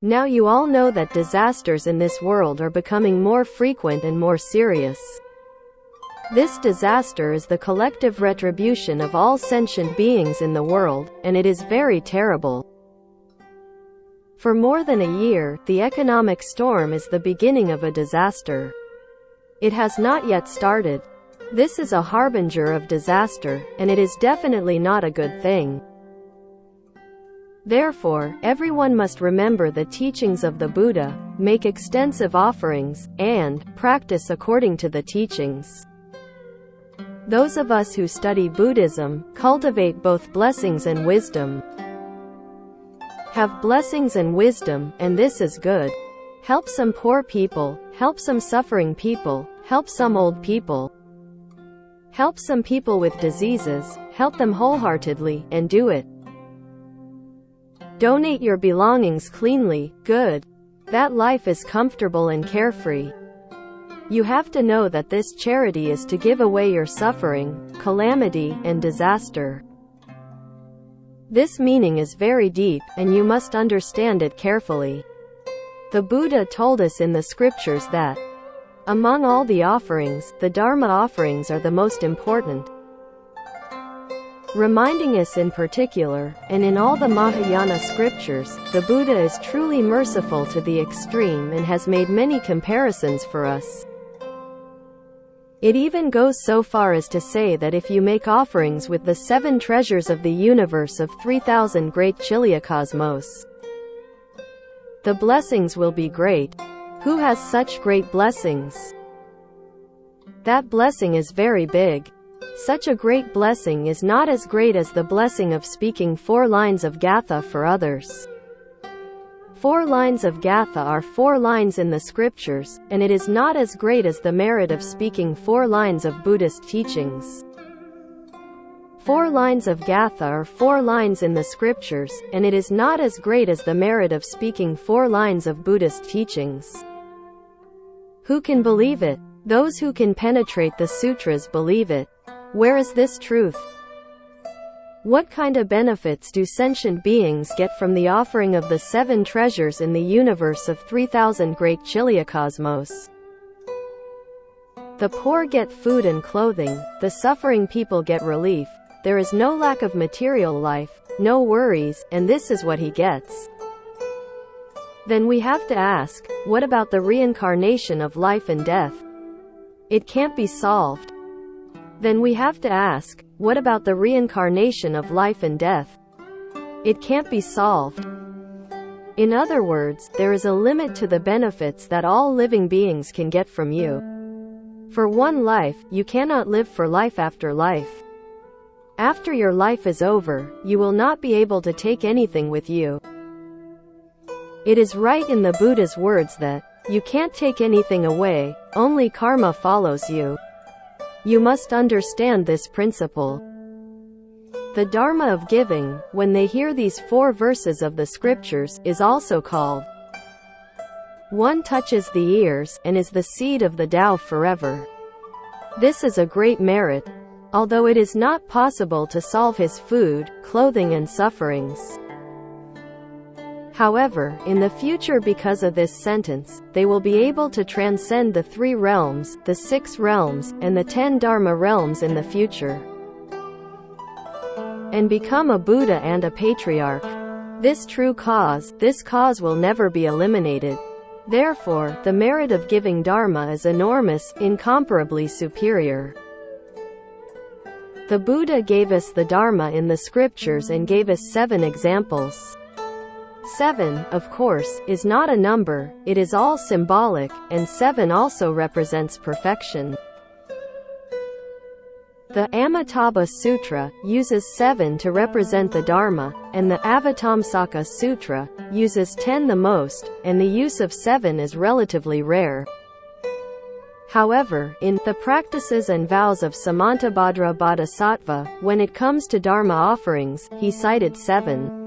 Now you all know that disasters in this world are becoming more frequent and more serious. This disaster is the collective retribution of all sentient beings in the world, and it is very terrible. For more than a year, the economic storm is the beginning of a disaster. It has not yet started. This is a harbinger of disaster, and it is definitely not a good thing. Therefore, everyone must remember the teachings of the Buddha, make extensive offerings, and practice according to the teachings. Those of us who study Buddhism cultivate both blessings and wisdom. Have blessings and wisdom, and this is good. Help some poor people, help some suffering people, help some old people. Help some people with diseases, help them wholeheartedly, and do it. Donate your belongings cleanly, good. That life is comfortable and carefree. You have to know that this charity is to give away your suffering, calamity, and disaster. This meaning is very deep, and you must understand it carefully. The Buddha told us in the scriptures that, among all the offerings, the Dharma offerings are the most important. Reminding us in particular, and in all the Mahayana scriptures, the Buddha is truly merciful to the extreme and has made many comparisons for us. It even goes so far as to say that if you make offerings with the 7 treasures of the universe of 3,000 great chiliacosmos, the blessings will be great. Who has such great blessings? That blessing is very big. Such a great blessing is not as great as the blessing of speaking 4 lines of Gatha for others. 4 lines of Gatha are 4 lines in the scriptures, and it is not as great as the merit of speaking 4 lines of Buddhist teachings. 4 lines of Gatha are 4 lines in the scriptures, and it is not as great as the merit of speaking 4 lines of Buddhist teachings. Who can believe it? Those who can penetrate the sutras believe it. Where is this truth? What kind of benefits do sentient beings get from the offering of the 7 treasures in the universe of 3,000 great chiliacosmos? The poor get food and clothing, the suffering people get relief, there is no lack of material life, no worries, and this is what he gets. Then we have to ask, what about the reincarnation of life and death? It can't be solved. Then we have to ask, what about the reincarnation of life and death? It can't be solved. In other words, there is a limit to the benefits that all living beings can get from you. For one life, you cannot live for life after life. After your life is over, you will not be able to take anything with you. It is right in the Buddha's words that, you can't take anything away, only karma follows you. You must understand this principle. The Dharma of giving, when they hear these 4 verses of the scriptures, is also called. One touches the ears, and is the seed of the Tao forever. This is a great merit. Although it is not possible to solve his food, clothing and sufferings. However, in the future because of this sentence, they will be able to transcend the 3 realms, the 6 realms, and the 10 Dharma realms in the future, and become a Buddha and a patriarch. This cause will never be eliminated. Therefore, the merit of giving Dharma is enormous, incomparably superior. The Buddha gave us the Dharma in the scriptures and gave us 7 examples. 7, of course, is not a number, it is all symbolic, and 7 also represents perfection. The Amitabha Sutra uses 7 to represent the Dharma, and the Avatamsaka Sutra uses 10 the most, and the use of 7 is relatively rare. However, in the practices and vows of Samantabhadra Bodhisattva, when it comes to Dharma offerings, he cited 7.